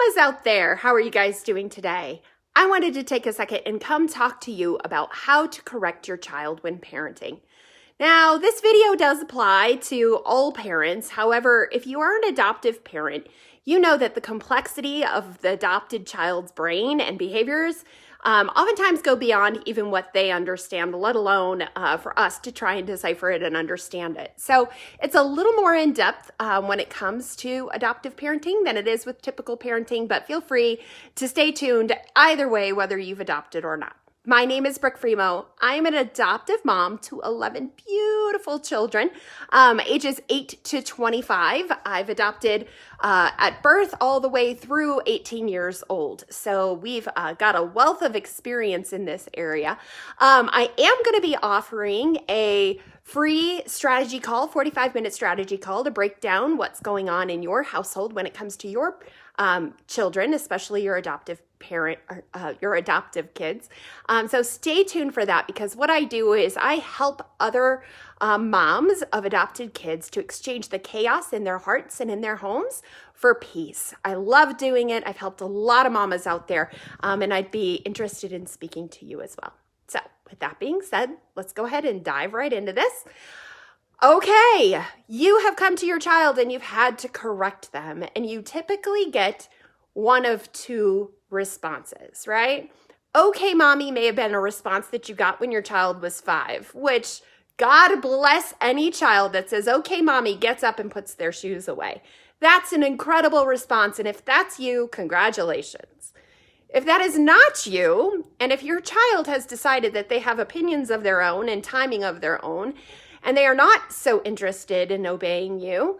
mamas out there, how are you guys doing today? I wanted to take a second and come talk to you about how to correct your child when parenting. Now, this video does apply to all parents. However, if you are an adoptive parent, you know that the complexity of the adopted child's brain and behaviors oftentimes go beyond even what they understand, let alone for us to try and decipher it and understand it. So it's a little more in depth when it comes to adoptive parenting than it is with typical parenting, but feel free to stay tuned either way, whether you've adopted or not. My name is Brooke Fremouw. I'm an adoptive mom to 11 beautiful children, ages 8 to 25. I've adopted at birth all the way through 18 years old. So we've got a wealth of experience in this area. I am going to be offering a free strategy call, 45-minute strategy call to break down what's going on in your household when it comes to your children, especially your adoptive parent, your adoptive kids. So stay tuned for that, because what I do is I help other moms of adopted kids to exchange the chaos in their hearts and in their homes for peace. I love doing it. I've helped a lot of mamas out there, and I'd be interested in speaking to you as well. So with that being said, let's go ahead and dive right into this. Okay, you have come to your child and you've had to correct them, and you typically get one of two responses, right? Okay, mommy may have been a response that you got when your child was 5, which God bless any child that says, okay, mommy, gets up and puts their shoes away. That's an incredible response, and if that's you, congratulations. If that is not you, and if your child has decided that they have opinions of their own and timing of their own, and they are not so interested in obeying you,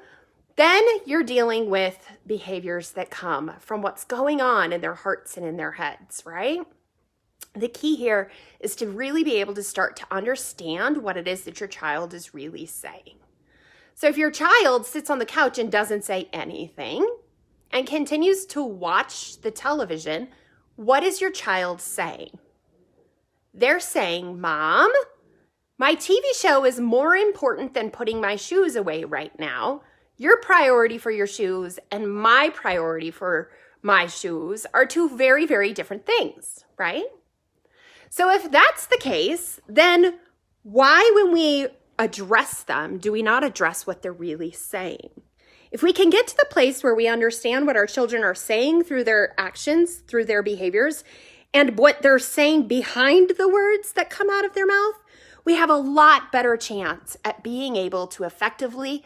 then you're dealing with behaviors that come from what's going on in their hearts and in their heads, right? The key here is to really be able to start to understand what it is that your child is really saying. So if your child sits on the couch and doesn't say anything and continues to watch the television, what is your child saying? They're saying, Mom, my TV show is more important than putting my shoes away right now. Your priority for your shoes and my priority for my shoes are two very, very different things, right? So if that's the case, then why, when we address them, do we not address what they're really saying? If we can get to the place where we understand what our children are saying through their actions, through their behaviors, and what they're saying behind the words that come out of their mouth, we have a lot better chance at being able to effectively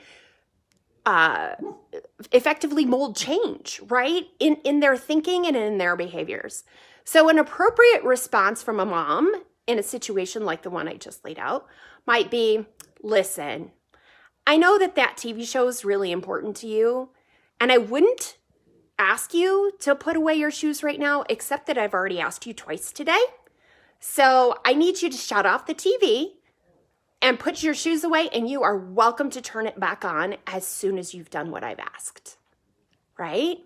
mold change, right? In their thinking and in their behaviors. So an appropriate response from a mom in a situation like the one I just laid out might be, listen, I know that TV show is really important to you, and I wouldn't ask you to put away your shoes right now, except that I've already asked you twice today. So I need you to shut off the TV and put your shoes away, and you are welcome to turn it back on as soon as you've done what I've asked, right?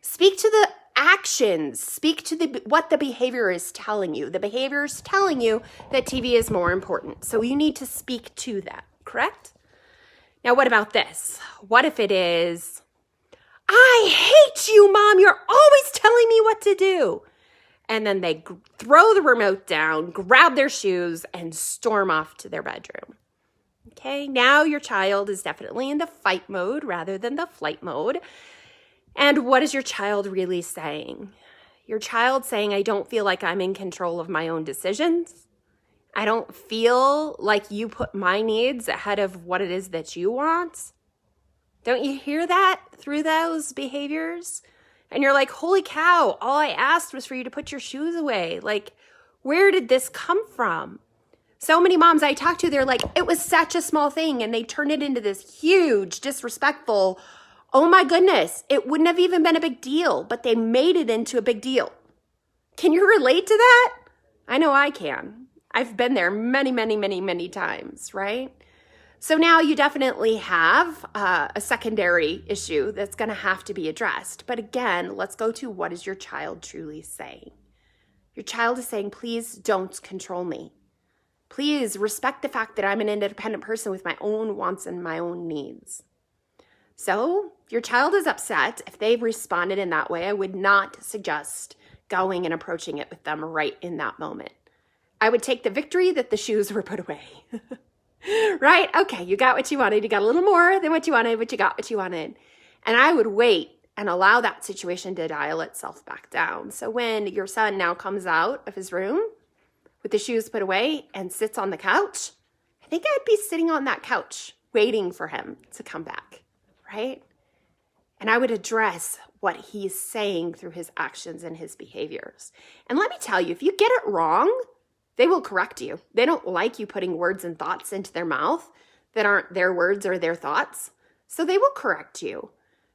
Speak to the actions. Speak to what the behavior is telling you. The behavior is telling you that TV is more important, so you need to speak to that, correct? Now, what about this? What if it is, I hate you, Mom. You're always telling me what to do. And then they throw the remote down, grab their shoes, and storm off to their bedroom. Okay, now your child is definitely in the fight mode rather than the flight mode. And what is your child really saying? Your child saying, I don't feel like I'm in control of my own decisions. I don't feel like you put my needs ahead of what it is that you want. Don't you hear that through those behaviors? And you're like, holy cow, all I asked was for you to put your shoes away. Like, where did this come from? So many moms I talk to, they're like, it was such a small thing. And they turn it into this huge, disrespectful, oh my goodness, it wouldn't have even been a big deal, but they made it into a big deal. Can you relate to that? I know I can. I've been there many, many, many, many times, right? So now you definitely have a secondary issue that's going to have to be addressed. But again, let's go to, what is your child truly saying? Your child is saying, please don't control me. Please respect the fact that I'm an independent person with my own wants and my own needs. So if your child is upset, if they've responded in that way, I would not suggest going and approaching it with them right in that moment. I would take the victory that the shoes were put away. Right? Okay, you got what you wanted. You got a little more than what you wanted, but you got what you wanted. And I would wait and allow that situation to dial itself back down. So when your son now comes out of his room with the shoes put away and sits on the couch, I think I'd be sitting on that couch waiting for him to come back, right? And I would address what he's saying through his actions and his behaviors. And let me tell you, if you get it wrong, they will correct you. They don't like you putting words and thoughts into their mouth that aren't their words or their thoughts. So they will correct you.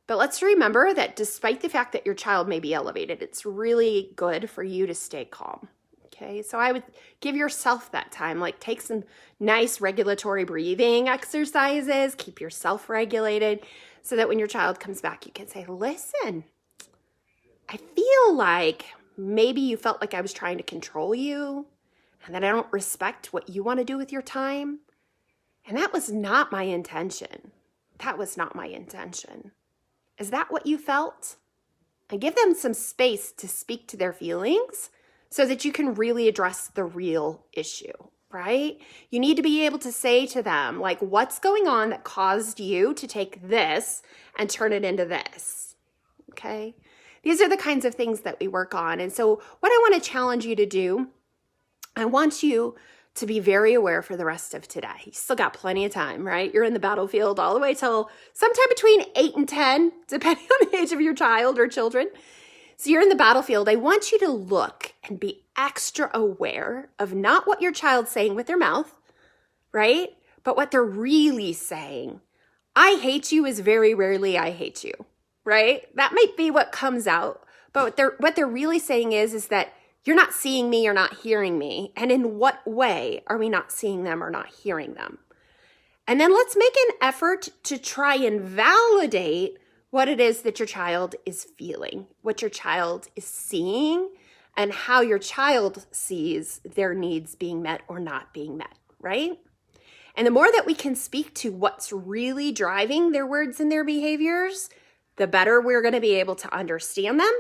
But let's remember that despite the fact that your child may be elevated, it's really good for you to stay calm. Okay, so I would give yourself that time, like take some nice regulatory breathing exercises, keep yourself regulated so that when your child comes back, you can say, listen, I feel like maybe you felt like I was trying to control you and that I don't respect what you want to do with your time. And that was not my intention. That was not my intention. Is that what you felt? And give them some space to speak to their feelings so that you can really address the real issue, right? You need to be able to say to them, like, what's going on that caused you to take this and turn it into this, okay? These are the kinds of things that we work on. And so what I want to challenge you to do, I want you to be very aware for the rest of today. You still got plenty of time, right? You're in the battlefield all the way till sometime between 8 and 10, depending on the age of your child or children. So you're in the battlefield. I want you to look and be extra aware of not what your child's saying with their mouth, right? But what they're really saying. I hate you is very rarely I hate you, right? That might be what comes out. But what they're really saying is that you're not seeing me, you're not hearing me. And in what way are we not seeing them or not hearing them? And then let's make an effort to try and validate what it is that your child is feeling, what your child is seeing, and how your child sees their needs being met or not being met, right? And the more that we can speak to what's really driving their words and their behaviors, the better we're going to be able to understand them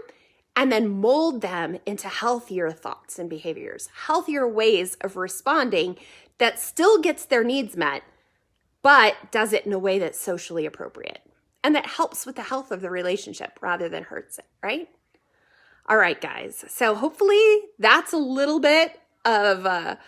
and then mold them into healthier thoughts and behaviors, healthier ways of responding that still gets their needs met, but does it in a way that's socially appropriate and that helps with the health of the relationship rather than hurts it, right? All right, guys. So hopefully that's a little bit of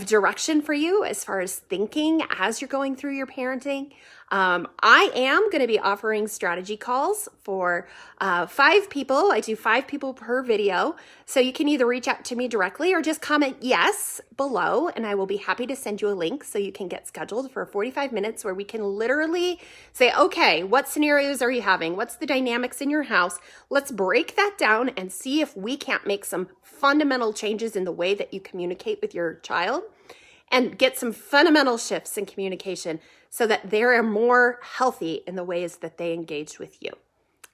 direction for you as far as thinking as you're going through your parenting. I am going to be offering strategy calls for 5 people. I do 5 people per video. So you can either reach out to me directly or just comment yes below, and I will be happy to send you a link so you can get scheduled for 45 minutes where we can literally say, okay, what scenarios are you having? What's the dynamics in your house? Let's break that down and see if we can't make some fundamental changes in the way that you communicate with your child and get some fundamental shifts in communication so that they're more healthy in the ways that they engage with you.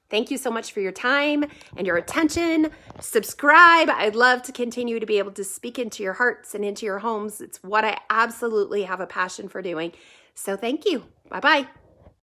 Thank you so much for your time and your attention. Subscribe. I'd love to continue to be able to speak into your hearts and into your homes. It's what I absolutely have a passion for doing. So thank you. Bye-bye.